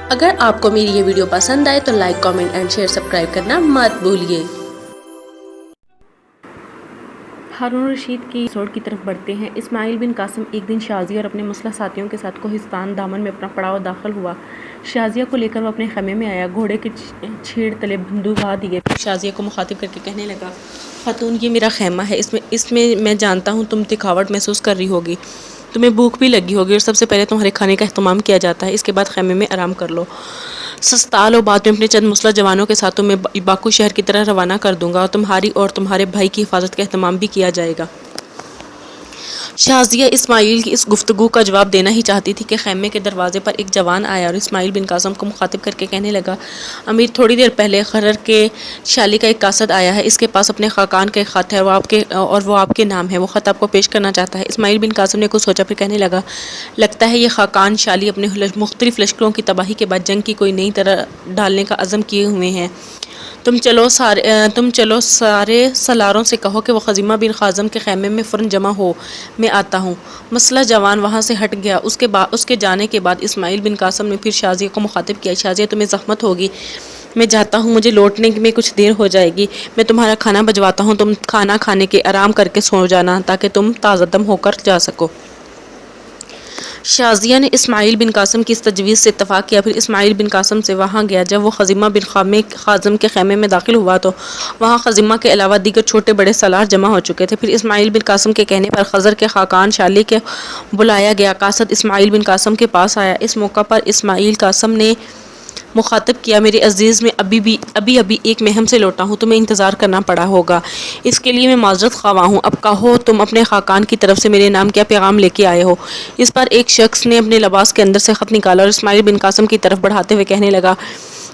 اگر آپ کو میری یہ ویڈیو پسند آئے تو like, comment and share, subscribe کرنا مت بھولیے۔ ہارون رشید کی ایپیسوڈ کی طرف بڑھتے ہیں۔ اسماعیل بن قاسم ایک دن شازیہ اور اپنے مسلح ساتھیوں کے ساتھ کوہستان دامن میں اپنا پڑاؤ داخل ہوا۔ شازیہ کو لے کر وہ اپنے خیمے میں آیا، گھوڑے کے چھیڑ تلے بندوق لگا دیے، پھر شازیہ کو مخاطب کر کے کہنے لگا، خاتون یہ میرا خیمہ ہے، اس میں میں جانتا ہوں تم تھکاوٹ محسوس کر رہی ہوگی، تمہیں بھوک بھی لگی ہوگی اور سب سے پہلے تمہارے کھانے کا اہتمام کیا جاتا ہے، اس کے بعد خیمے میں آرام کر لو، سستال اور بعد میں اپنے چند مسلح جوانوں کے ساتھ تمہیں باکو شہر کی طرح روانہ کر دوں گا اور تمہاری اور تمہارے بھائی کی حفاظت کا اہتمام بھی کیا جائے گا۔ شازیہ اسماعیل کی اس گفتگو کا جواب دینا ہی چاہتی تھی کہ خیمے کے دروازے پر ایک جوان آیا اور اسماعیل بن قاسم کو مخاطب کر کے کہنے لگا، امیر، تھوڑی دیر پہلے خرر کے شالی کا ایک قاصد آیا ہے، اس کے پاس اپنے خاقان کا ایک خط ہے اور وہ آپ کے نام ہے، وہ خط آپ کو پیش کرنا چاہتا ہے۔ اسماعیل بن قاسم نے کچھ سوچا، پھر کہنے لگا، لگتا ہے یہ خاقان شالی اپنے مختلف لشکروں کی تباہی کے بعد جنگ کی کوئی نئی طرح ڈالنے کا عزم کیے ہوئے ہیں۔ تم چلو سارے سالاروں سے کہو کہ وہ خزیمہ بن خازم کے خیمے میں فوراً جمع ہو، میں آتا ہوں۔ مسلح جوان وہاں سے ہٹ گیا۔ اس کے جانے کے بعد اسماعیل بن قاسم نے پھر شازیہ کو مخاطب کیا، شازیہ تمہیں زحمت ہوگی، میں جاتا ہوں، مجھے لوٹنے میں کچھ دیر ہو جائے گی، میں تمہارا کھانا بھجواتا ہوں، تم کھانا کھانے کے آرام کر کے سو جانا تاکہ تم تازہ دم ہو کر جا سکو۔ شازیہ نے اسماعیل بن قاسم کی اس تجویز سے اتفاق کیا، پھر اسماعیل بن قاسم سے وہاں گیا۔ جب وہ خزیمہ بن خازم کے خیمے میں داخل ہوا تو وہاں خزیمہ کے علاوہ دیگر چھوٹے بڑے سالار جمع ہو چکے تھے۔ پھر اسماعیل بن قاسم کے کہنے پر خزر کے خاقان شالی کو بلایا گیا۔ قاصد اسماعیل بن قاسم کے پاس آیا۔ اس موقع پر اسماعیل قاسم نے مخاطب کیا، میرے عزیز، میں ابھی ایک مہم سے لوٹا ہوں، تمہیں انتظار کرنا پڑا ہوگا، اس کے لیے میں معذرت خواہ ہوں۔ اب کہو تم اپنے خاقان کی طرف سے میرے نام کیا پیغام لے کے آئے ہو؟ اس پر ایک شخص نے اپنے لباس کے اندر سے خط نکالا اور اسماعیل بن قاسم کی طرف بڑھاتے ہوئے کہنے لگا،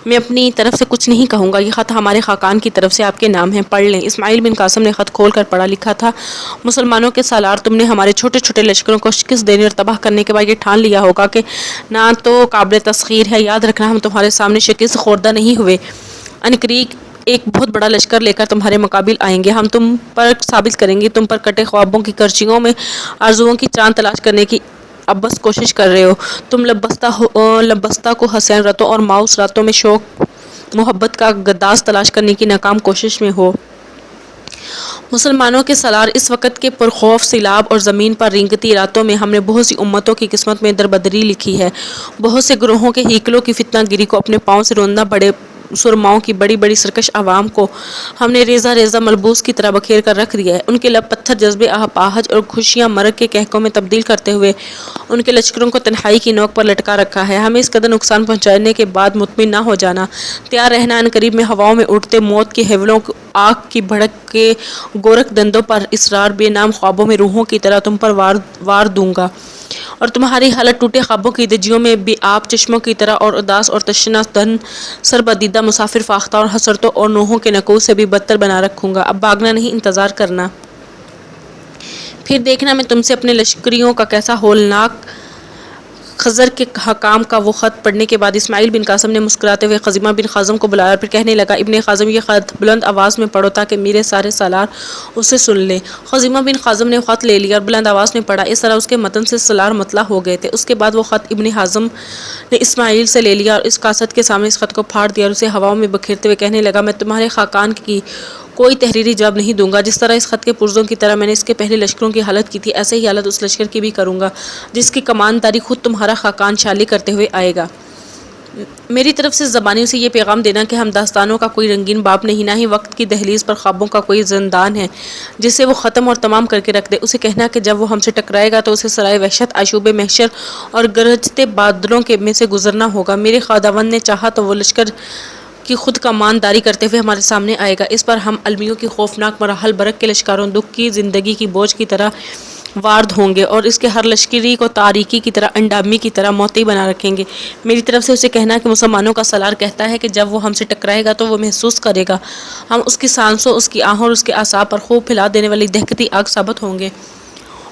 میں اپنی طرف سے کچھ نہیں کہوں گا، یہ خط ہمارے خاقان کی طرف سے آپ کے نام ہے، پڑھ لیں۔ اسماعیل بن قاسم نے خط کھول کر پڑھا۔ لکھا تھا، مسلمانوں کے سالار، تم نے ہمارے چھوٹے چھوٹے لشکروں کو شکست دینے اور تباہ کرنے کے بعد یہ ٹھان لیا ہوگا کہ نہ تو قابل تسخیر ہے، یاد رکھنا ہم تمہارے سامنے شکست خوردہ نہیں ہوئے، عنقریب ایک بہت بڑا لشکر لے کر تمہارے مقابل آئیں گے، ہم تم پر ثابت کریں گے، تم پر کٹے خوابوں کی کرچیوں میں آرزوؤں کی چاند تلاش کرنے کی اب بس کوشش کر رہے ہو، تم لبستہ کو حسین راتوں اور ماؤس راتوں میں شوق محبت کا گداز تلاش کرنے کی ناکام کوشش میں ہو۔ مسلمانوں کے سالار، اس وقت کے پرخوف سیلاب اور زمین پر رینگتی راتوں میں ہم نے بہت سی امتوں کی قسمت میں دربدری لکھی ہے، بہت سے گروہوں کے ہیکلوں کی فتنہ گیری کو اپنے پاؤں سے روندہ بڑے سرماؤں کی بڑی بڑی سرکش عوام کو ہم نے ریزہ ریزہ ملبوس کی طرح بکھیر کر رکھ دیا ہے، ان کے لب پتھر جذبے آہج اور خوشیاں مرگ کے کہکوں میں تبدیل کرتے ہوئے ان کے لشکروں کو تنہائی کی نوک پر لٹکا رکھا ہے، ہمیں اس قدر نقصان پہنچانے کے بعد مطمئن نہ ہو جانا، تیار رہنا، عنقریب میں ہواؤں میں اٹھتے موت کے حولوں آگ کی بھڑک کے گورکھ دندوں پر اسرار بے نام خوابوں میں روحوں کی طرح تم پر وار دوں گا اور تمہاری حالت ٹوٹے خوابوں کی دجیوں میں بے آب چشموں کی طرح اور اداس اور تشنہ دھن سربدیدہ مسافر فاختہ اور حسرتوں اور نوحوں کے نکوز سے بھی بدتر بنا رکھوں گا، اب بھاگنا نہیں، انتظار کرنا، پھر دیکھنا میں تم سے اپنے لشکریوں کا کیسا ہولناک۔ خزر کے حکام کا وہ خط پڑھنے کے بعد اسماعیل بن قاسم نے مسکراتے ہوئے خزیمہ بن خازم کو بلایا اور پھر کہنے لگا، ابن خازم، یہ خط بلند آواز میں پڑھو تاکہ میرے سارے سالار اسے سن لیں۔ خزیمہ بن خازم نے خط لے لیا اور بلند آواز میں پڑھا، اس طرح اس کے متن سے سالار مطلع ہو گئے تھے۔ اس کے بعد وہ خط ابن خازم نے اسماعیل سے لے لیا اور اس قاصد کے سامنے اس خط کو پھاڑ دیا اور اسے ہواؤں میں بکھیرتے ہوئے کہنے لگا، میں تمہارے خاقان کی کوئی تحریری جواب نہیں دوں گا، جس طرح اس خط کے پرزوں کی طرح میں نے اس کے پہلے لشکروں کی حالت کی تھی، ایسے ہی حالت اس لشکر کی بھی کروں گا جس کی کمانداری خود تمہارا خاقان شالی کرتے ہوئے آئے گا۔ میری طرف سے زبانیوں سے یہ پیغام دینا کہ ہم داستانوں کا کوئی رنگین باب نہیں، نہ ہی وقت کی دہلیز پر خوابوں کا کوئی زندان ہے جسے وہ ختم اور تمام کر کے رکھ دے۔ اسے کہنا کہ جب وہ ہم سے ٹکرائے گا تو اسے سرائے وحشت، آشوب محشر اور گرجتے بادلوں میں سے گزرنا ہوگا۔ میرے خداوند نے چاہا تو وہ لشکر کی خود کا مانداری کرتے ہوئے ہمارے سامنے آئے گا، اس پر ہم المیوں کی خوفناک مراحل برق کے لشکاروں دکھ کی زندگی کی بوجھ کی طرح وارد ہوں گے اور اس کے ہر لشکری کو تاریکی کی طرح انڈامی کی طرح موتی بنا رکھیں گے۔ میری طرف سے اسے کہنا کہ مسلمانوں کا سالار کہتا ہے کہ جب وہ ہم سے ٹکرائے گا تو وہ محسوس کرے گا ہم اس کی سانسوں، اس کی آہوں اور اس کے اعصاب پر خوب پھیلا دینے والی دہکتی آگ ثابت ہوں گے،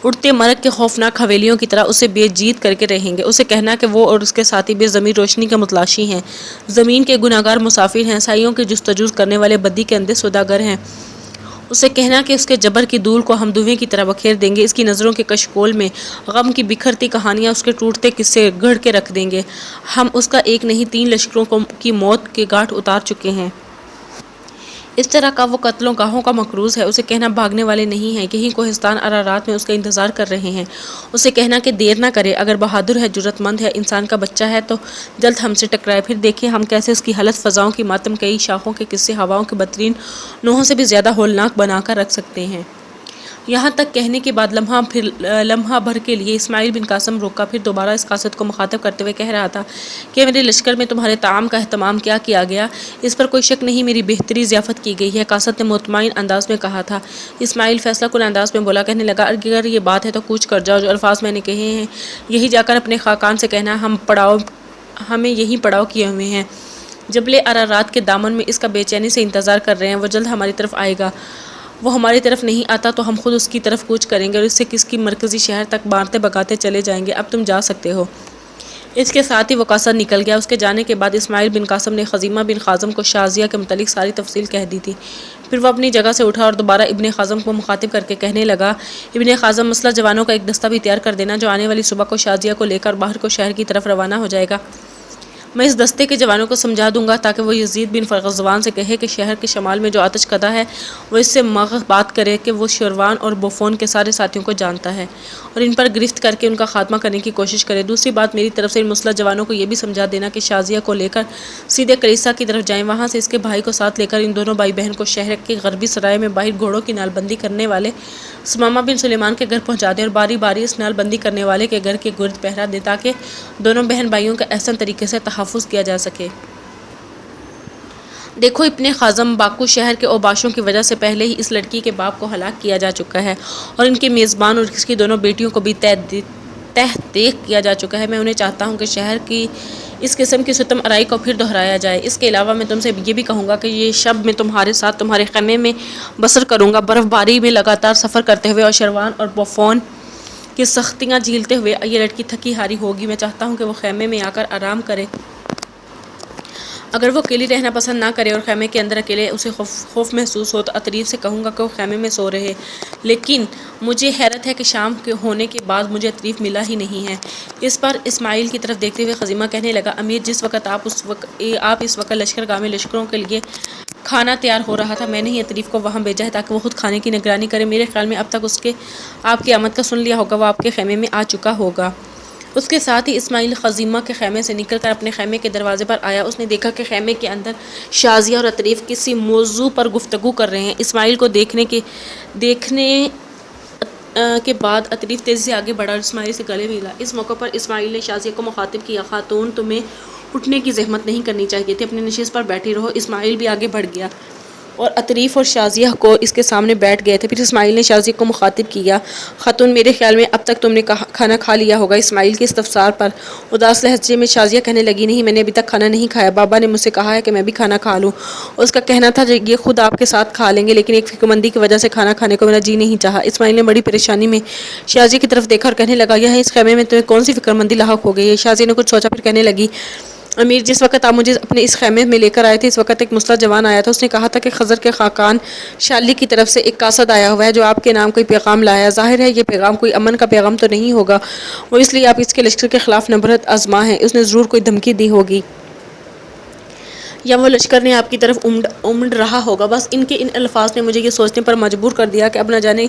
اٹھتے مرگ کے خوفناک حویلیوں کی طرح اسے بے جیت کر کے رہیں گے۔ اسے کہنا کہ وہ اور اس کے ساتھی بے ضمیر روشنی کے متلاشی ہیں، زمین کے گناہگار مسافر ہیں، سائیوں کی جستجو کرنے والے بدی کے اندھے سوداگر ہیں، اسے کہنا کہ اس کے جبر کی دھول کو ہم دھویں کی طرح بکھیر دیں گے، اس کی نظروں کے کشکول میں غم کی بکھرتی کہانیاں، اس کے ٹوٹتے قصے گھڑ کے رکھ دیں گے۔ ہم اس کا ایک نہیں 3 لشکروں کی موت کے گھاٹ اتار چکے ہیں۔ اس طرح کا وہ قتلوں گاہوں کا مقروض ہے۔ اسے کہنا بھاگنے والے نہیں ہیں، یہی کوہستان ارارات میں اس کا انتظار کر رہے ہیں۔ اسے کہنا کہ دیر نہ کرے، اگر بہادر ہے، جرأت مند ہے، انسان کا بچہ ہے تو جلد ہم سے ٹکرائے، پھر دیکھیں ہم کیسے اس کی حالت فضاؤں کی ماتم کئی شاخوں کے قصے ہواؤں کے بدترین نوحوں سے بھی زیادہ ہولناک بنا کر رکھ سکتے ہیں۔ یہاں تک کہنے کے بعد لمحہ بھر کے لیے اسماعیل بن قاسم رکا، پھر دوبارہ اس قاصد کو مخاطب کرتے ہوئے کہہ رہا تھا کہ میرے لشکر میں تمہارے طعام کا اہتمام کیا گیا؟ اس پر کوئی شک نہیں، میری بہتری ضیافت کی گئی ہے، قاصد نے مطمئن انداز میں کہا تھا۔ اسماعیل فیصلہ کن انداز میں بولا، کہنے لگا اگر یہ بات ہے تو کوچ کر جاؤ، جو الفاظ میں نے کہے ہیں یہی جا کر اپنے خاقان سے کہنا، ہمیں یہی پڑاؤ کیے ہوئے ہیں، جبل ارارات کے دامن میں اس کا بے چینی سے انتظار کر رہے ہیں، وہ جلد ہماری طرف آئے گا، وہ ہماری طرف نہیں آتا تو ہم خود اس کی طرف کوچ کریں گے اور اس سے کس کی مرکزی شہر تک مارتے بگاتے چلے جائیں گے، اب تم جا سکتے ہو۔ اس کے ساتھ ہی وہ قاصد نکل گیا۔ اس کے جانے کے بعد اسماعیل بن قاسم نے خزیمہ بن خازم کو شازیہ کے متعلق ساری تفصیل کہہ دی تھی۔ پھر وہ اپنی جگہ سے اٹھا اور دوبارہ ابن خازم کو مخاطب کر کے کہنے لگا، ابن خازم، مسلح جوانوں کا ایک دستہ بھی تیار کر دینا جو آنے والی صبح کو شازیہ کو لے کر باہر کو شہر کی طرف روانہ ہو جائے گا۔ میں اس دستے کے جوانوں کو سمجھا دوں گا تاکہ وہ یزید بن غزوان سے کہے کہ شہر کے شمال میں جو آتش کدہ ہے وہ اس سے بات کرے کہ وہ شیروان اور بوفون کے سارے ساتھیوں کو جانتا ہے اور ان پر گرفت کر کے ان کا خاتمہ کرنے کی کوشش کرے۔ دوسری بات، میری طرف سے ان مسلح جوانوں کو یہ بھی سمجھا دینا کہ شازیہ کو لے کر سیدھے کلیسا کی طرف جائیں، وہاں سے اس کے بھائی کو ساتھ لے کر ان دونوں بھائی بہن کو شہر کے غربی سرائے میں باہر گھوڑوں کی نال بندی کرنے والے ثمامہ بن سلیمان کے گھر پہنچا دیں اور باری باری اس نال بندی کرنے والے کے گھر کے گرد پہرا دے تاکہ دونوں بہن بھائیوں کا احسن طریقے سے تحفظ کیا جا سکے۔ دیکھو ابن خازم باکو شہر کے اوباشوں کی وجہ سے پہلے ہی اس لڑکی کے باپ کو ہلاک کیا جا چکا ہے اور ان کے میزبان اور اس کی دونوں بیٹیوں کو بھی تہدیق کیا جا چکا ہے۔ میں انہیں چاہتا ہوں کہ شہر کی اس قسم کی ستم آرائی کو پھر دہرایا جائے۔ اس کے علاوہ میں تم سے یہ بھی کہوں گا کہ یہ شب میں تمہارے ساتھ تمہارے خیمے میں بسر کروں گا، برف باری میں لگاتار سفر کرتے ہوئے اور شیروان اور بوفون کی سختیاں جھیلتے ہوئے۔ یہ لڑکی تھکی ہاری ہوگی، میں چاہتا ہوں کہ وہ خیمے میں آ کر آرام کرے۔ اگر وہ اکیلی رہنا پسند نہ کرے اور خیمے کے اندر اکیلے اسے خوف محسوس ہو تو اطریف سے کہوں گا کہ وہ خیمے میں سو رہے، لیکن مجھے حیرت ہے کہ شام کے ہونے کے بعد مجھے اطریف ملا ہی نہیں ہے۔ اس پر اسماعیل کی طرف دیکھتے ہوئے خزیمہ کہنے لگا، امیر، جس وقت آپ اس وقت لشکر گاہ میں لشکروں کے لیے کھانا تیار ہو رہا تھا، میں نے ہی اطریف کو وہاں بھیجا ہے تاکہ وہ خود کھانے کی نگرانی کرے۔ میرے خیال میں اب تک اس کے آپ کی آمد کا سن لیا ہوگا، وہ آپ کے خیمے میں آ چکا ہوگا۔ اس کے ساتھ ہی اسماعیل خزیمہ کے خیمے سے نکل کر اپنے خیمے کے دروازے پر آیا۔ اس نے دیکھا کہ خیمے کے اندر شازیہ اور اطریف کسی موضوع پر گفتگو کر رہے ہیں۔ اسماعیل کو دیکھنے کے بعد اطریف تیزی سے آگے بڑھا اور اسماعیل سے گلے ملا۔ اس موقع پر اسماعیل نے شازیہ کو مخاطب کیا، خاتون، تمہیں اٹھنے کی زحمت نہیں کرنی چاہیے تھی، اپنی نشست پر بیٹھی رہو۔ اسماعیل بھی آگے بڑھ گیا اور اطریف اور شازیہ کو اس کے سامنے بیٹھ گئے تھے۔ پھر اسماعیل نے شازیہ کو مخاطب کیا، خاتون، میرے خیال میں اب تک تم نے کھانا کھا لیا ہوگا۔ اسماعیل کے استفسار پر اداس لہجے میں شازیہ کہنے لگی، نہیں، میں نے ابھی تک کھانا نہیں کھایا، بابا نے مجھ سے کہا ہے کہ میں بھی کھانا کھا لوں۔ اس کا کہنا تھا یہ خود آپ کے ساتھ کھا لیں گے، لیکن ایک فکرمندی کی وجہ سے کھانا کھانے کو میرا جی نہیں چاہا۔ اسماعیل نے بڑی پریشانی میں شازیہ کی طرف دیکھا اور کہنے لگا، یہاں اس خیمے میں تمہیں کون سی فکرمندی لاحق ہو گئی ہے؟ شازیہ نے کچھ سوچا، پھر کہنے لگی، امیر، جس وقت آپ مجھے اپنے اس خیمے میں لے کر آئے تھے، اس وقت ایک مسلح جوان آیا تھا۔ اس نے کہا تھا کہ خضر کے خاقان شالی کی طرف سے ایک قاصد آیا ہوا ہے جو آپ کے نام کوئی پیغام لایا ہے۔ ظاہر ہے یہ پیغام کوئی امن کا پیغام تو نہیں ہوگا، وہ اس لیے آپ اس کے لشکر کے خلاف نبرد آزما ہے۔ اس نے ضرور کوئی دھمکی دی ہوگی یا وہ لشکر نے آپ کی طرف امڑ رہا ہوگا۔ بس ان کے ان الفاظ نے مجھے یہ سوچنے پر مجبور کر دیا کہ اب نہ جانے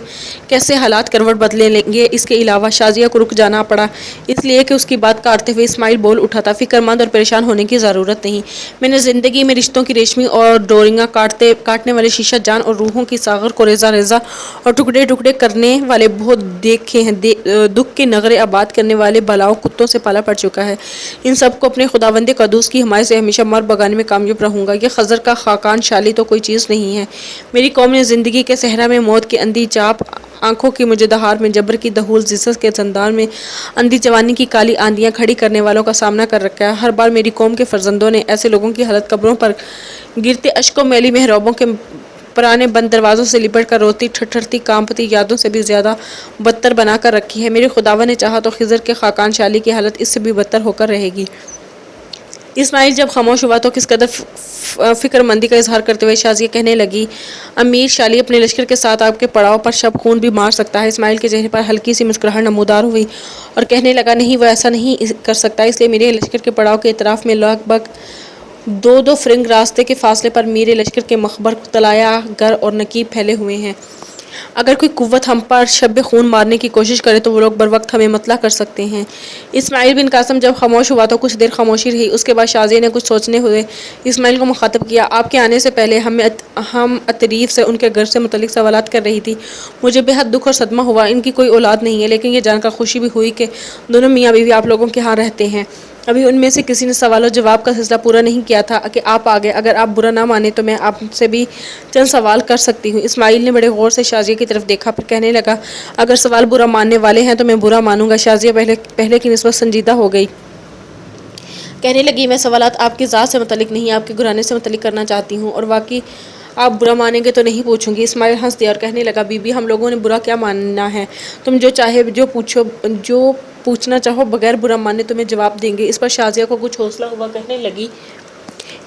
کیسے حالات کروٹ بدلے لیں گے۔ اس کے علاوہ شازیہ کو رک جانا پڑا اس لیے کہ اس کی بات کاٹتے ہوئے اسماعیل بول اٹھا تھا، فکر مند اور پریشان ہونے کی ضرورت نہیں، میں نے زندگی میں رشتوں کی ریشمی اور ڈوریاں کاٹنے والے شیشہ جان اور روحوں کی ساغر کو ریزہ ریزہ اور ٹکڑے ٹکڑے کرنے والے بہت دیکھے ہیں۔ دکھ کے نغرے آباد کرنے والے بلاؤں کتوں سے پالا پڑ چکا ہے۔ ان سب کو اپنے خداوند قدوس کی حمایت سے ہمیشہ مار بگانے میں کامیاب رہوں گا۔ یہ خضر کا خاقان شالی تو کوئی چیز نہیں ہے۔ میری قوم نے زندگی کے صحرا میں موت کی اندھی چاپ، آنکھوں کی مجھے دہار میں جبر کی دہول، جسس کے زندان میں اندھی جوانی کی کالی آندیاں کھڑی کرنے والوں کا سامنا کر رکھا ہے۔ ہر بار میری قوم کے فرزندوں نے ایسے لوگوں کی حالت قبروں پر گرتے اشکوں میلی محرابوں کے پرانے بند دروازوں سے لپٹ کر روتی ٹھٹھرتی کانپتی یادوں سے بھی زیادہ بدتر بنا کر رکھی ہے۔ میرے خداوند نے چاہا تو خضر کے خاقان شالی کی حالت اس سے بھی بدتر ہو کر رہے گی۔ اسماعیل جب خاموش ہوا تو کس قدر فکر مندی کا اظہار کرتے ہوئے شازیہ کہنے لگی، امیر شالی اپنے لشکر کے ساتھ آپ کے پڑاؤ پر شب خون بھی مار سکتا ہے۔ اسماعیل کے چہرے پر ہلکی سی مسکراہٹ نمودار ہوئی اور کہنے لگا، نہیں، وہ ایسا نہیں کر سکتا، اس لیے میرے لشکر کے پڑاؤ کے اطراف میں لگ بھگ 2 فرنگ راستے کے فاصلے پر میرے لشکر کے مخبر، طلایہ گر اور نقیب پھیلے ہوئے ہیں۔ اگر کوئی قوت ہم پر شب خون مارنے کی کوشش کرے تو وہ لوگ بروقت ہمیں مطلع کر سکتے ہیں۔ اسماعیل بن قاسم جب خاموش ہوا تو کچھ دیر خاموشی رہی۔ اس کے بعد شازیہ نے کچھ سوچنے ہوئے اسماعیل کو مخاطب کیا، آپ کے آنے سے پہلے ہم عطریف سے ان کے گھر سے متعلق سوالات کر رہی تھی۔ مجھے بے حد دکھ اور صدمہ ہوا، ان کی کوئی اولاد نہیں ہے، لیکن یہ جان کر خوشی بھی ہوئی کہ دونوں میاں بیوی آپ لوگوں کے ہاں رہتے ہیں۔ ابھی ان میں سے کسی نے سوال و جواب کا سلسلہ پورا نہیں کیا تھا کہ آپ آ گئے۔ اگر آپ برا نہ مانیں تو میں آپ سے بھی چند سوال کر سکتی ہوں۔ اسماعیل نے بڑے غور سے شازیہ کی طرف دیکھا، پھر کہنے لگا، اگر سوال برا ماننے والے ہیں تو میں برا مانوں گا۔ شازیہ پہلے کی نسبت سنجیدہ ہو گئی، کہنے لگی، میں سوالات آپ کی ذات سے متعلق نہیں، آپ کے گھرانے سے متعلق کرنا چاہتی ہوں، اور واقعی آپ برا مانیں گے تو نہیں پوچھوں گی۔ اسماعیل ہنس دیا اور کہنے لگا، بی بی، ہم لوگوں نے برا کیا ماننا ہے؟ تم جو چاہے جو پوچھنا چاہو بغیر برا مانے تمہیں جواب دیں گے۔ اس پر شازیہ کو کچھ حوصلہ ہوا، کہنے لگی،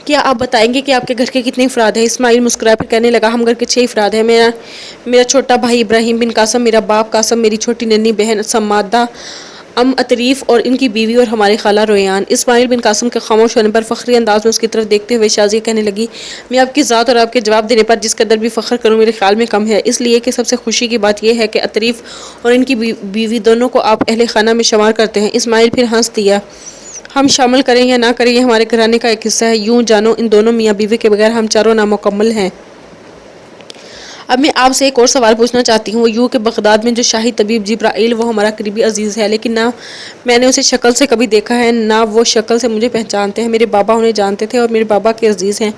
کیا آپ بتائیں گے کہ آپ کے گھر کے کتنے افراد ہیں؟ اسماعیل مسکرائے پھر کہنے لگا، ہم گھر کے 6 افراد ہیں۔ میرا چھوٹا بھائی ابراہیم بن قاسم، میرا باپ قاسم، میری چھوٹی ننھی بہن سمادہ، عطریف اور ان کی بیوی اور ہماری خالہ ریحان۔ اسماعیل بن قاسم کے خاموش ہونے پر فخری انداز میں اس کی طرف دیکھتے ہوئے شازیہ کہنے لگی، میں آپ کی ذات اور آپ کے جواب دینے پر جس قدر بھی فخر کروں میرے خیال میں کم ہے، اس لیے کہ سب سے خوشی کی بات یہ ہے کہ عطریف اور ان کی بیوی دونوں کو آپ اہل خانہ میں شمار کرتے ہیں۔ اسماعیل پھر ہنس دیا، ہم شامل کریں یا نہ کریں یہ ہمارے گھرانے کا ایک حصہ ہے، یوں جانو ان دونوں میاں بیوی کے بغیر ہم چاروں نامکمل ہیں۔ اب میں آپ سے ایک اور سوال پوچھنا چاہتی ہوں، وہ یوں کہ بغداد میں جو شاہی طبیب جبرائیل، وہ ہمارا قریبی عزیز ہے، لیکن نہ میں نے اسے شکل سے کبھی دیکھا ہے، نہ وہ شکل سے مجھے پہچانتے ہیں۔ میرے بابا انہیں جانتے تھے اور میرے بابا کے عزیز ہیں۔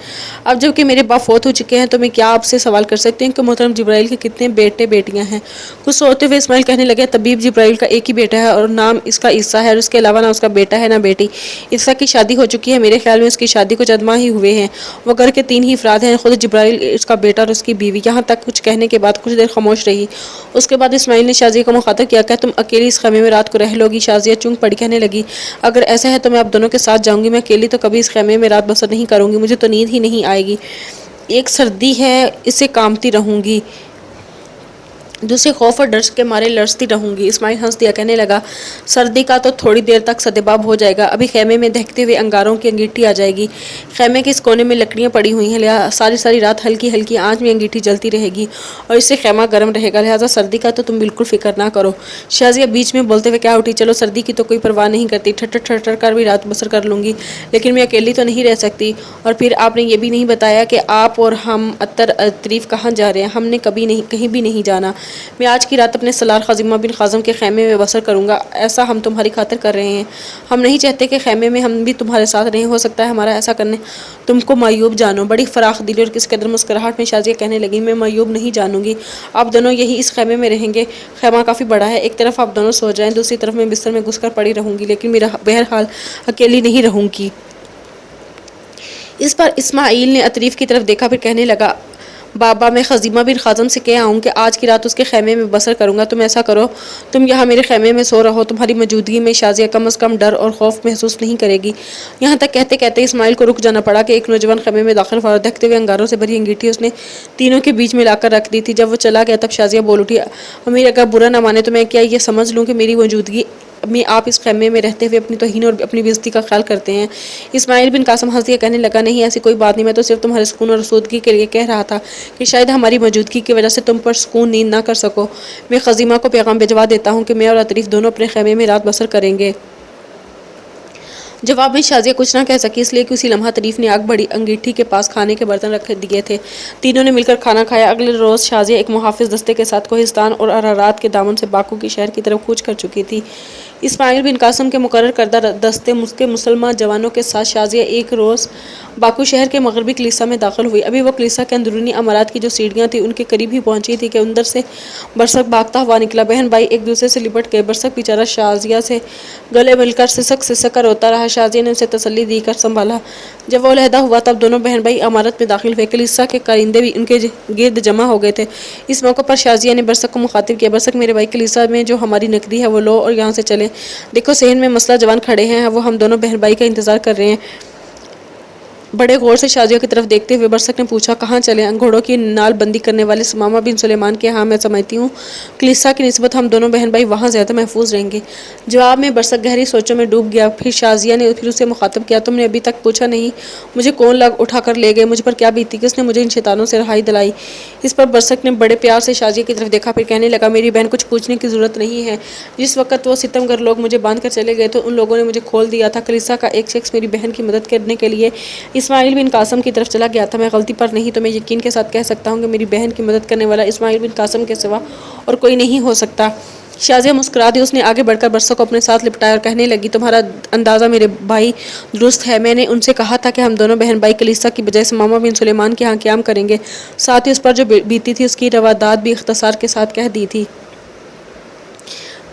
اب جب کہ میرے باپ فوت ہو چکے ہیں تو میں کیا آپ سے سوال کر سکتی ہوں کہ محترم جبرائیل کے کتنے بیٹے بیٹیاں ہیں؟ کچھ سوچتے ہوئے اسماعیل کہنے لگے، طبیب جبرائیل کا ایک ہی بیٹا ہے اور نام اس کا عیسیٰ ہے، اور اس کے علاوہ نہ اس کا بیٹا ہے نہ بیٹی۔ عیسیٰ کی شادی ہو چکی ہے، میرے خیال میں اس کی شادی کو چند ماہ ہی ہوئے ہیں۔ وہ گھر کے 3 ہی افراد ہیں، خود جبرائیل، اس کا بیٹا اور اس کی بیوی۔ یہاں تک کچھ کہنے کے بعد کچھ دیر خاموش رہی۔ اس کے بعد اسماعیل نے شازیہ کو مخاطب کیا، کیا تم اکیلی اس خیمے میں رات کو رہ لو گی؟ شازیہ چونک پڑی، کہنے لگی، اگر ایسا ہے تو میں آپ دونوں کے ساتھ جاؤں گی، میں اکیلی تو کبھی اس خیمے میں رات بسر نہیں کروں گی، مجھے تو نیند ہی نہیں آئے گی، ایک سردی ہے اسے کامتی رہوں گی، دوسرے خوف اور ڈر کے مارے لرزتی رہوں گی۔ اسماعیل ہنس دیا، کہنے لگا، سردی کا تو تھوڑی دیر تک سدباب ہو جائے گا، ابھی خیمے میں دہکتے ہوئے انگاروں کی انگیٹھی آ جائے گی، خیمے کے اس کونے میں لکڑیاں پڑی ہوئی ہیں، ساری رات ہلکی ہلکی آنچ میں انگیٹھی جلتی رہے گی اور اس سے خیمہ گرم رہے گا، لہٰذا سردی کا تو تم بالکل فکر نہ کرو۔ شازیہ بیچ میں بولتے ہوئے کیا اٹھی، چلو سردی کی تو کوئی پرواہ نہیں کرتی، ٹھٹر کر بھی رات بسر کر لوں گی، لیکن میں اکیلی تو نہیں رہ سکتی۔ اور پھر آپ نے یہ بھی نہیں بتایا کہ آپ اور ہم عطریف کہاں جا رہے ہیں؟ ہم نے کہیں بھی نہیں جانا، میں آج کی رات اپنے سالار خزیمہ بن قاسم کے خیمے میں بسر کروں گا، ایسا ہم تمہاری خاطر کر رہے ہیں، ہم نہیں چاہتے کہ خیمے میں ہم بھی تمہارے ساتھ رہیں، ہو سکتا ہے ہمارا ایسا کرنے تم کو معیوب جانو۔ بڑی فراخ دلی اور کس قدر مسکراہٹ میں شازیہ کہنے لگی، میں معیوب نہیں جانوں گی، آپ دونوں یہی اس خیمے میں رہیں گے، خیمہ کافی بڑا ہے، ایک طرف آپ دونوں سو جائیں، دوسری طرف میں بستر میں گھس کر پڑی رہوں گی، لیکن میرا بہرحال اکیلی نہیں رہوں گی۔ اس پر اسماعیل نے عطریف کی طرف دیکھا، پھر کہنے لگا، بابا، میں خزیمہ بن قاسم سے کہہ آؤں کہ آج کی رات اس کے خیمے میں بسر کروں گا، تم ایسا کرو، تم یہاں میرے خیمے میں سو رہو، تمہاری موجودگی میں شازیہ کم از کم ڈر اور خوف محسوس نہیں کرے گی۔ یہاں تک کہتے کہتے اسماعیل کو رک جانا پڑا کہ ایک نوجوان خیمے میں داخل ہوا اور دہکتے ہوئے انگاروں سے بھری انگیٹھی اس نے تینوں کے بیچ میں لا کر رکھ دی تھی۔ جب وہ چلا گیا تب شازیہ بول اٹھی، امیر، اگر برا نہ مانے تو میں کیا یہ سمجھ لوں کہ میری موجودگی میں آپ اس خیمے میں رہتے ہوئے اپنی توہین اور اپنی بےعزتی کا خیال کرتے ہیں؟ اسماعیل بن قاسم ہنس دیا، کہنے لگا، نہیں، ایسی کوئی بات نہیں، میں تو صرف تمہارے سکون اور آسودگی کے لیے کہہ رہا تھا کہ شاید ہماری موجودگی کی وجہ سے تم پر سکون نیند نہ کر سکو۔ میں خزیمہ کو پیغام بھجوا دیتا ہوں کہ میں اور عطریف دونوں اپنے خیمے میں رات بسر کریں گے۔ جواب میں شازیہ کچھ نہ کہہ سکی، اس لیے کہ اسی لمحہ عطریف نے آگ بڑی انگیٹھی کے پاس کھانے کے برتن رکھ دیے تھے، تینوں نے مل کر کھانا کھایا۔ اگلے روز شازیہ ایک محافظ دستے کے ساتھ کوہستان اور ارارات کے دامن سے باکو کی شہر کی طرف کوچ کر چکی تھی۔ اسماعیل بن قاسم کے مقرر کردہ دستے کے مسلمان جوانوں کے ساتھ شازیہ ایک روز باکو شہر کے مغربی کلیسا میں داخل ہوئی۔ ابھی وہ کلیسا کے اندرونی عمارات کی جو سیڑھیاں تھیں ان کے قریب ہی پہنچی تھی کہ اندر سے برسک بھاگتا ہوا نکلا۔ بہن بھائی ایک دوسرے سے لپٹ گئے، برسک بیچارہ شازیہ سے گلے مل کر سسک کر روتا رہا۔ شازیہ نے اسے تسلی دی کر سنبھالا۔ جب وہ علیحدہ ہوا تب دونوں بہن بھائی عمارت میں داخل ہوئے، کلیسا کے کارندے بھی ان کے گرد جمع ہو گئے تھے۔ اس موقع پر شازیہ نے برسک کو مخاطب کیا، برسک میرے بھائی، کلیسا میں جو ہماری نقدی ہے وہ لو اور یہاں سے چلیں، دیکھو صحن میں مسلح جوان کھڑے ہیں، وہ ہم دونوں بہن بھائی کا انتظار کر رہے ہیں، بڑے غور سے شازیہ کی طرف دیکھتے ہوئے برسک نے پوچھا کہاں چلے؟ گھوڑوں کی نال بندی کرنے والے ثمامہ بن سلیمان کے ہاں میں سمجھتی ہوں کلیسا کی نسبت ہم دونوں بہن بھائی وہاں زیادہ محفوظ رہیں گے۔ جواب میں برسک گہری سوچوں میں ڈوب گیا۔ پھر شازیہ نے پھر اسے مخاطب کیا، تم نے ابھی تک پوچھا نہیں مجھے کون لگ اٹھا کر لے گئے؟ مجھ پر کیا بیتی؟ کس نے مجھے ان شیطانوں سے رہائی دلائی؟ اس پر برسک نے بڑے پیار سے شازیہ کی طرف دیکھا، پھر کہنے لگا میری بہن کچھ پوچھنے کی ضرورت نہیں ہے۔ جس وقت وہ ستم گر لوگ مجھے باندھ کر چلے گئے تو ان لوگوں نے مجھے کھول دیا تھا۔ کلیسا کا ایک شخص میری بہن کی مدد کرنے کے لیے اسماعیل بن قاسم کی طرف چلا گیا تھا۔ میں غلطی پر نہیں تو میں یقین کے ساتھ کہہ سکتا ہوں کہ میری بہن کی مدد کرنے والا اسماعیل بن قاسم کے سوا اور کوئی نہیں ہو سکتا۔ شازیہ مسکرا دی۔ اس نے آگے بڑھ کر برسک کو اپنے ساتھ لپٹایا اور کہنے لگی تمہارا اندازہ میرے بھائی درست ہے۔ میں نے ان سے کہا تھا کہ ہم دونوں بہن بھائی کلیسا کی بجائے ثمامہ بن سلیمان کے ہاں قیام کریں گے، ساتھ ہی اس پر جو بیتی تھی اس کی روادات بھی اختصار کے ساتھ کہہ دی تھی۔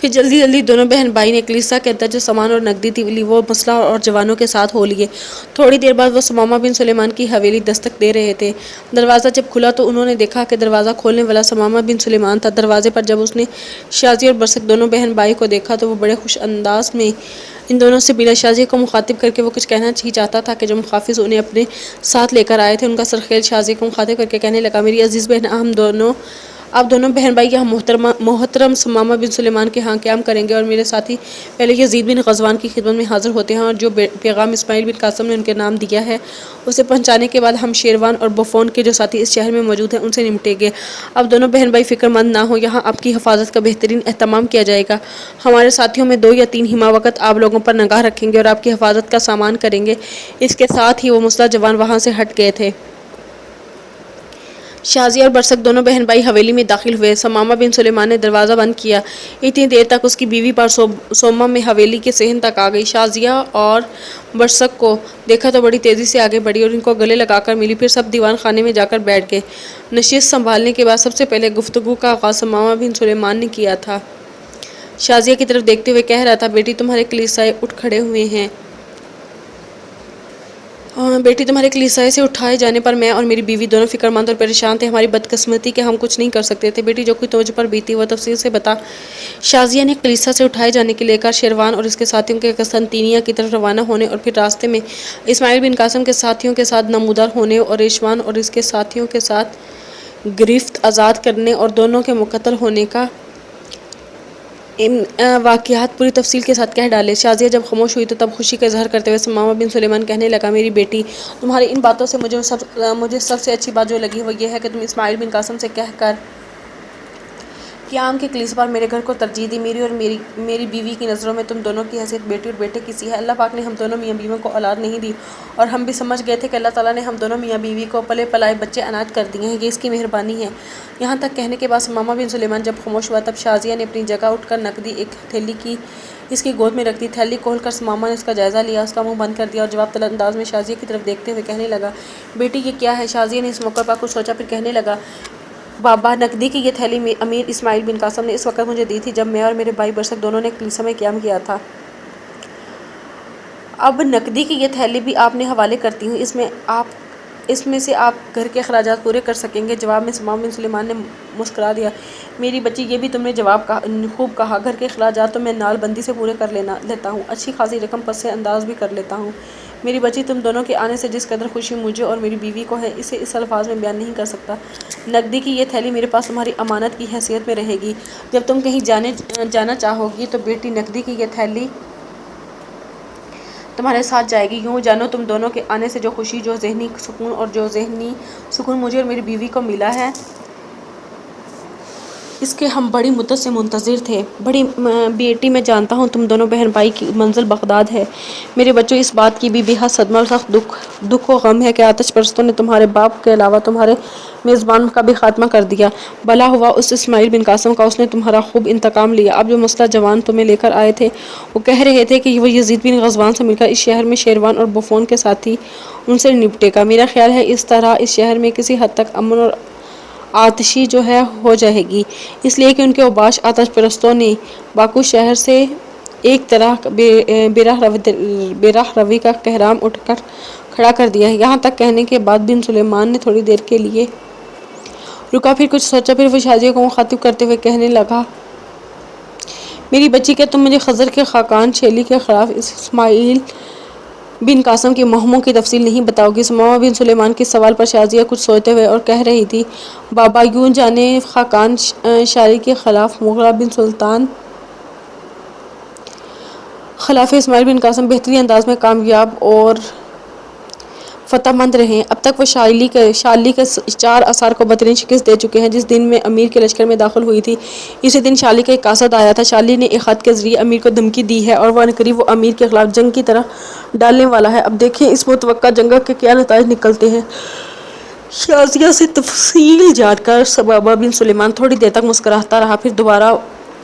پھر جلدی جلدی دونوں بہن بھائی نے کلیسا کے اندر جو سامان اور نقدی تھی وہ مسلح اور جوانوں کے ساتھ ہو لیے۔ تھوڑی دیر بعد وہ ثمامہ بن سلیمان کی حویلی دستک دے رہے تھے۔ دروازہ جب کھلا تو انہوں نے دیکھا کہ دروازہ کھولنے والا ثمامہ بن سلیمان تھا۔ دروازے پر جب اس نے شازیہ اور برسک دونوں بہن بھائی کو دیکھا تو وہ بڑے خوش انداز میں ان دونوں سے ملا۔ شازیہ کو مخاطب کر کے وہ کچھ کہنا ہی چاہتا تھا کہ جو محافظ انہیں اپنے ساتھ لے کر آئے تھے ان کا سرخیل شازیہ کو مخاطب کر کے کہنے لگا میری عزیز بہن آپ دونوں بہن بھائی یہاں محترم ثمامہ بن سلیمان کے ہاں قیام کریں گے اور میرے ساتھی پہلے یزید بن غزوان کی خدمت میں حاضر ہوتے ہیں اور جو پیغام اسماعیل بن قاسم نے ان کے نام دیا ہے اسے پہنچانے کے بعد ہم شیروان اور بفون کے جو ساتھی اس شہر میں موجود ہیں ان سے نمٹیں گے۔ اب دونوں بہن بھائی فکر مند نہ ہو، یہاں آپ کی حفاظت کا بہترین اہتمام کیا جائے گا۔ ہمارے ساتھیوں میں 2 یا 3 ہمہ وقت آپ لوگوں پر نگاہ رکھیں گے اور آپ کی حفاظت کا سامان کریں گے۔ اس کے ساتھ ہی وہ مسلح جوان وہاں سے ہٹ گئے تھے۔ شازیہ اور برسک دونوں بہن بھائی حویلی میں داخل ہوئے۔ ثمامہ بن سلیمان نے دروازہ بند کیا۔ اتنی دیر تک اس کی بیوی سوما میں حویلی کے صحن تک آ گئی۔ شازیہ اور برسک کو دیکھا تو بڑی تیزی سے آگے بڑھی اور ان کو گلے لگا کر ملی، پھر سب دیوان خانے میں جا کر بیٹھ گئے۔ نشست سنبھالنے کے بعد سب سے پہلے گفتگو کا آغاز ثمامہ بن سلیمان نے کیا تھا۔ شازیہ کی طرف دیکھتے ہوئے کہہ رہا تھا بیٹی تمہارے کلیسائے اٹھ کھڑے ہوئے ہیں۔ بیٹی تمہارے کلیسائے سے اٹھائے جانے پر میں اور میری بیوی دونوں فکر مند اور پریشان تھے۔ ہماری بدقسمتی کہ ہم کچھ نہیں کر سکتے تھے۔ بیٹی جو کوئی تجھ پر بیتی وہ تفصیل سے بتا۔ شازیہ نے کلیسا سے اٹھائے جانے کے لے کر شیروان اور اس کے ساتھیوں کے قسطنطنیہ کی طرف روانہ ہونے اور پھر راستے میں اسماعیل بن قاسم کے ساتھیوں کے ساتھ نمودار ہونے اور ریشوان اور اس کے ساتھیوں کے ساتھ گرفت آزاد کرنے اور دونوں کے مقتل ہونے کا واقعات پوری تفصیل کے ساتھ کہہ ڈالے۔ شازیہ جب خاموش ہوئی تو تب خوشی کا اظہار کرتے ہوئے ثمامہ بن سلیمان کہنے لگا میری بیٹی تمہاری ان باتوں سے مجھے سب سے اچھی بات جو لگی وہ یہ ہے کہ تم اسماعیل بن قاسم سے کہہ کر قیام کے کلیسا پر میرے گھر کو ترجیح دی۔ میری اور میری بیوی کی نظروں میں تم دونوں کی حیثیت بیٹی اور بیٹے کی سی ہے۔ اللہ پاک نے ہم دونوں میاں بیویوں کو اولاد نہیں دی اور ہم بھی سمجھ گئے تھے کہ اللہ تعالیٰ نے ہم دونوں میاں بیوی کو پلے پلائے بچے عنایت کر دیے ہیں، یہ اس کی مہربانی ہے۔ یہاں تک کہنے کے بعد ثمامہ بن سلیمان جب خاموش ہوا تب شازیہ نے اپنی جگہ اٹھ کر نقدی ایک تھیلی کی اس کی گود میں رکھ دی۔ تھیلی کھول کر ثمامہ نے اس کا جائزہ لیا، اس کا منہ بند کر دیا اور جواب طلب انداز میں شازیہ کی طرف دیکھتے ہوئے کہنے لگا بیٹی یہ کیا ہے؟ شازیہ نے اس موقع پر کچھ سوچا پھر کہنے لگا بابا نقدی کی یہ تھیلی امیر اسماعیل بن قاسم نے اس وقت مجھے دی تھی جب میں اور میرے بھائی برسک دونوں نے کلیسا میں قیام کیا تھا۔ اب نقدی کی یہ تھیلی بھی آپ نے حوالے کرتی ہوں، اس میں سے آپ گھر کے اخراجات پورے کر سکیں گے۔ جواب میں ثمامہ بن سلیمان نے مسکرا دیا میری بچی یہ بھی تم نے جواب خوب کہا، گھر کے اخراجات تو میں نال بندی سے پورے کر لیتا ہوں، اچھی خاصی رقم پس انداز بھی کر لیتا ہوں۔ میری بچی تم دونوں کے آنے سے جس قدر خوشی مجھے اور میری بیوی کو ہے اسے اس الفاظ میں بیان نہیں کر سکتا۔ نقدی کی یہ تھیلی میرے پاس تمہاری امانت کی حیثیت میں رہے گی، جب تم کہیں جانا چاہو گی تو بیٹی نقدی کی یہ تھیلی تمہارے ساتھ جائے گی۔ یوں جانو تم دونوں کے آنے سے جو خوشی، جو ذہنی سکون مجھے اور میری بیوی کو ملا ہے اس کے ہم بڑی مدت سے منتظر تھے۔ بڑی بیٹی میں جانتا ہوں تم دونوں بہن بھائی کی منزل بغداد ہے۔ میرے بچوں اس بات کی بھی بے حد صدمہ اور سخت دکھ و غم ہے کہ آتش پرستوں نے تمہارے باپ کے علاوہ تمہارے میزبان کا بھی خاتمہ کر دیا۔ بھلا ہوا اس اسماعیل بن قاسم کا، اس نے تمہارا خوب انتقام لیا۔ اب جو مسلح جوان تمہیں لے کر آئے تھے وہ کہہ رہے تھے کہ وہ یزید بن غزوان سے مل کر اس شہر میں شیروان اور بفون کے ساتھی ان سے نپٹے گا۔ میرا خیال ہے اس طرح اس شہر میں کسی حد تک امن اور آتشی جو ہے ہو جائے گی، اس لیے کہ ان کے اوباش آتش پرستوں نے باکو شہر سے ایک طرح بے راہ روی کا کہرام اٹھ کر کھڑا کر دیا ہے۔ یہاں تک کہنے کے بعد بن سلیمان نے تھوڑی دیر کے لیے رکا، پھر کچھ سوچا، پھر وہ شازیہ کو مخاطب کرتے ہوئے کہنے لگا میری بچی کیا تم مجھے خضر کے خاقان شیلی کے خلاف اس اسماعیل بن قاسم کی مہموں کی تفصیل نہیں بتاؤ گی؟ ثمامہ بن سلیمان کے سوال پر شازیہ کچھ سوچتے ہوئے اور کہہ رہی تھی، بابا یوں جانے خاقان شاری کے خلاف مغرہ بن سلطان خلاف اسماعیل بن قاسم بہترین انداز میں کامیاب اور فتح مند رہے۔ اب تک وہ شالی کے 4 اثار کو بدترین شکست دے چکے ہیں۔ جس دن میں امیر کے لشکر میں داخل ہوئی تھی، اسی دن شالی کا ایک قاصد آیا تھا۔ شالی نے ایک خط کے ذریعے امیر کو دھمکی دی ہے اور عنقریب وہ امیر کے خلاف جنگ کی طرح ڈالنے والا ہے۔ اب دیکھیں اس متوقع جنگ کے کیا نتائج نکلتے ہیں۔ شازیہ سے تفصیل جان کر ثمامہ بن سلیمان تھوڑی دیر تک مسکراتا رہا، پھر دوبارہ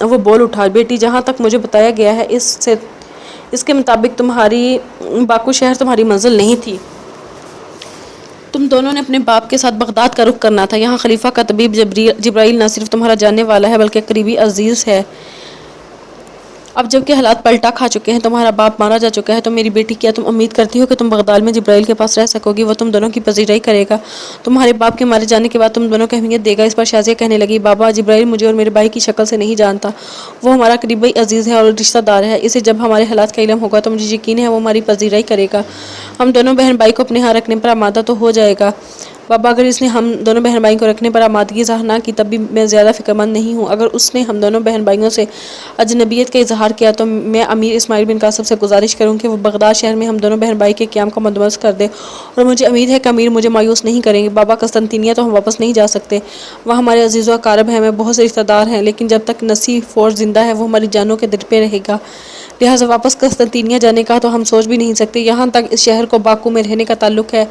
وہ بول اٹھا، بیٹی جہاں تک مجھے بتایا گیا ہے اس کے مطابق تمہاری باکو شہر تمہاری منزل نہیں تھی۔ تم دونوں نے اپنے باپ کے ساتھ بغداد کا رخ کرنا تھا۔ یہاں خلیفہ کا طبیب جبرائیل نہ صرف تمہارا جاننے والا ہے بلکہ قریبی عزیز ہے۔ اب جبکہ حالات پلٹا کھا چکے ہیں، تمہارا باپ مارا جا چکا ہے، تو میری بیٹی کیا تم امید کرتی ہو کہ تم بغداد میں جبرائیل کے پاس رہ سکو گی؟ وہ تم دونوں کی پذیرائی کرے گا؟ تمہارے باپ کے مارے جانے کے بعد تم دونوں کو اہمیت دے گا؟ اس پر شازیہ کہنے لگی، بابا، جبرائیل مجھے اور میرے بھائی کی شکل سے نہیں جانتا۔ وہ ہمارا قریبی عزیز ہے اور رشتہ دار ہے۔ اسے جب ہمارے حالات کا علم ہوگا تو مجھے یقین ہے وہ ہماری پذیرائی کرے گا۔ ہم دونوں بہن بھائی کو اپنے ہاں رکھنے پر آمادہ تو ہو جائے گا۔ بابا، اگر اس نے ہم دونوں بہن بھائی کو رکھنے پر آمادگی ظاہر نہ کی تب بھی میں زیادہ فکر مند نہیں ہوں۔ اگر اس نے ہم دونوں بہن بھائیوں سے اجنبیت کا اظہار کیا تو میں امیر اسماعیل بن قاسم سے گزارش کروں کہ وہ بغداد شہر میں ہم دونوں بہن بھائی کے قیام کا بندوبست کر دے، اور مجھے امید ہے کہ امیر مجھے مایوس نہیں کریں گے۔ بابا، قسطنطنیہ تو ہم واپس نہیں جا سکتے، وہاں ہمارے عزیز و اقارب ہیں، ہمیں بہت سے رشتہ دار ہیں، لیکن جب تک نسی فورس زندہ ہے وہ ہماری جانوں کے در پہ رہے گا، لہٰذا واپس قسطنطنیہ جانے کا تو ہم سوچ بھی نہیں سکتے۔ یہاں تک اس شہر کو باکو میں رہنے کا تعلق ہے،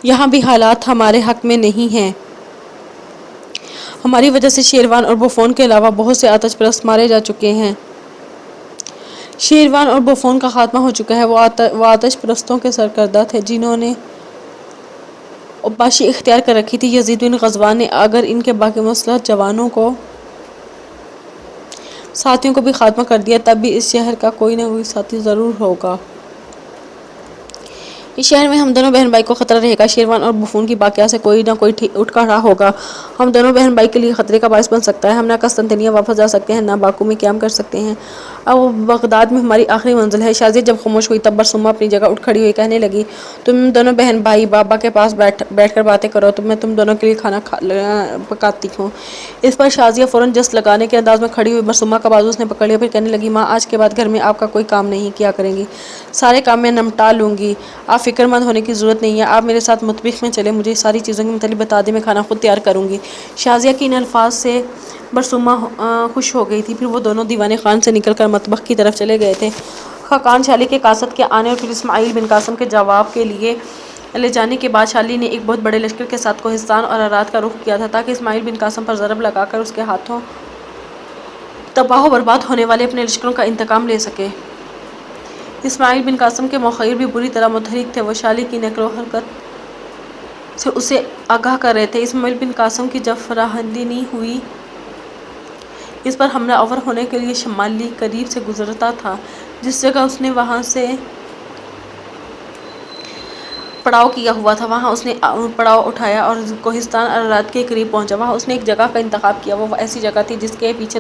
یہاں بھی حالات ہمارے حق میں نہیں ہیں۔ ہماری وجہ سے شیروان اور بوفون کے علاوہ بہت سے آتش پرست مارے جا چکے ہیں۔ شیروان اور بوفون کا خاتمہ ہو چکا ہے۔ وہ آتش پرستوں کے سرکردہ تھے جنہوں نے عباشی اختیار کر رکھی تھی۔ یزید بن غزوان نے اگر ان کے باقی مسلح جوانوں کو ساتھیوں کو بھی خاتمہ کر دیا تب بھی اس شہر کا کوئی نہ کوئی ساتھی ضرور ہوگا۔ اس شہر میں ہم دونوں بہن بھائی کو خطرہ رہے گا۔ شیروان اور بوفون کی باقیہ سے کوئی نہ کوئی اٹھ کھڑا ہوگا، ہم دونوں بہن بھائی کے لیے خطرے کا باعث بن سکتا ہے۔ ہم نہ قسطنطنیہ واپس جا سکتے ہیں، نہ باکو میں قیام کر سکتے ہیں۔ اب بغداد میں ہماری آخری منزل ہے۔ شازیہ جب خاموش ہوئی تب برسوما اپنی جگہ اٹھ کھڑی ہوئی کہنے لگی، تم دونوں بہن بھائی بابا کے پاس بیٹھ کر باتیں کرو، میں تم دونوں کے لیے کھانا پکاتی ہوں۔ اس پر شازیہ فوراً جست لگانے کے انداز میں کھڑی ہوئی، برسوما کا بازو اس نے پکڑ لیا، پھر کہنے لگی، ماں، آج کے بعد گھر میں آپ کا کوئی کام نہیں کیا کریں گی، سارے کام میں نمٹا لوں گی، آپ فکر مند ہونے کی ضرورت نہیں ہے۔ آپ میرے ساتھ مطبخ میں چلیں، مجھے ساری چیزوں کے متعلق بتا دیں، میں کھانا خود تیار کروں گی۔ شازیہ کے ان الفاظ سے برسوما خوش ہو گئی تھی۔ پھر وہ دونوں دیوان خان سے نکل کر مطبخ کی طرف چلے گئے تھے۔ خاقان شالی کے قاصد کے آنے اور پھر اسماعیل بن قاسم کے جواب کے لیے لے جانے کے بعد شالی نے ایک بہت بڑے لشکر کے ساتھ کوہستان اور عرات کا رخ کیا تھا تاکہ اسماعیل بن قاسم پر ضرب لگا کر اس کے ہاتھوں تباہ و برباد ہونے والے اپنے لشکروں کا انتقام لے سکے۔ اسماعیل بن قاسم کے مخیر بھی بری طرح متحرک تھے، وہ شالی کی نقل و حرکت سے اسے آگاہ کر رہے تھے۔ اسماعیل بن قاسم کی جب فراہنی ہوئی، اس پر حملہ آور ہونے کے لیے شمالی قریب سے گزرتا تھا، جس جگہ اس نے وہاں سے پڑاؤ کیا ہوا تھا، وہاں اس نے پڑاؤ اٹھایا اور کوہستان عرات کے قریب پہنچا۔ وہاں اس نے ایک جگہ کا انتخاب کیا، وہ ایسی جگہ تھی جس کے پیچھے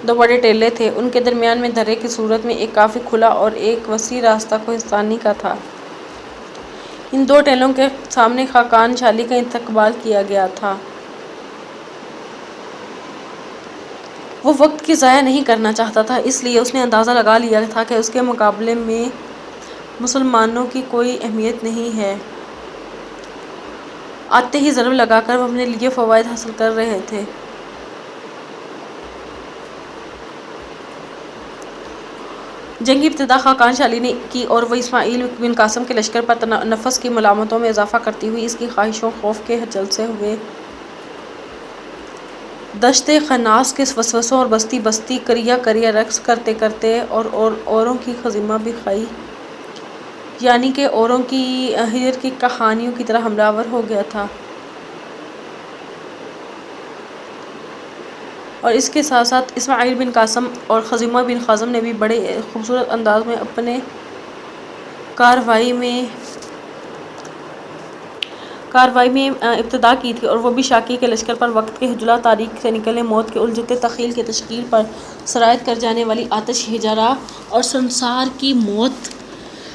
دو بڑے ٹیلے تھے، ان کے درمیان میں درے کی صورت میں ایک کافی کھلا اور ایک وسیع راستہ کوہستانی کا تھا۔ ان دو ٹیلوں کے سامنے خاقان شالی کا استقبال کیا گیا تھا۔ وہ وقت کی ضائع نہیں کرنا چاہتا تھا، اس لیے اس نے اندازہ لگا لیا تھا کہ اس کے مقابلے میں مسلمانوں کی کوئی اہمیت نہیں ہے۔ آتے ہی ضرب لگا کر وہ اپنے لیے فوائد حاصل کر رہے تھے۔ جنگی ابتدا خاقان شالی نے کی اور وہ اسماعیل بن قاسم کے لشکر پر نفس کی ملامتوں میں اضافہ کرتی ہوئی اس کی خواہشوں خوف کے جلسے ہوئے دشت خناس کے وسوسوں اور بستی بستی کریا رقص کرتے کرتے اور اوروں کی خزیمہ بخائی، یعنی کہ اوروں کی ہجر کی کہانیوں کی طرح حملہ آور ہو گیا تھا، اور اس کے ساتھ ساتھ اسماعیل بن قاسم اور خزیمہ بن خازم نے بھی بڑے خوبصورت انداز میں اپنے کارروائی میں ابتدا کی تھی، اور وہ بھی شاکی کے لشکر پر وقت کے حجلہ تاریک سے نکلنے موت کے الجھتے تخیل کی تشکیل پر سرایت کر جانے والی آتش ہجرا اور سنسار کی موت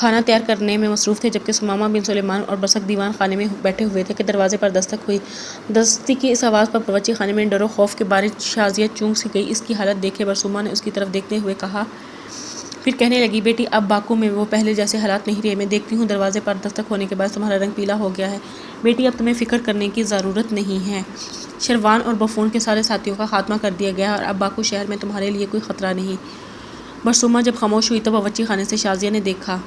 کھانا تیار کرنے میں مصروف تھے، جبکہ ثمامہ بن سلیمان اور برسک دیوان خانے میں بیٹھے ہوئے تھے کہ دروازے پر دستک ہوئی۔ دستی کی اس آواز پر باورچی خانے میں ڈر و خوف کے بارے شازیہ چونک سی گئی۔ اس کی حالت دیکھے برسومہ نے اس کی طرف دیکھتے ہوئے کہا، پھر کہنے لگی، بیٹی اب باکو میں وہ پہلے جیسے حالات نہیں رہے، میں دیکھتی ہوں دروازے پر دستک ہونے کے بعد تمہارا رنگ پیلا ہو گیا ہے۔ بیٹی اب تمہیں فکر کرنے کی ضرورت نہیں ہے، شروان اور بفون کے سارے ساتھیوں کا خاتمہ کر دیا گیا ہے اور اب باکو شہر میں تمہارے لیے کوئی خطرہ نہیں۔ برسومہ جب خاموش ہوئی تو باورچی خانے سے شازیہ نے دیکھا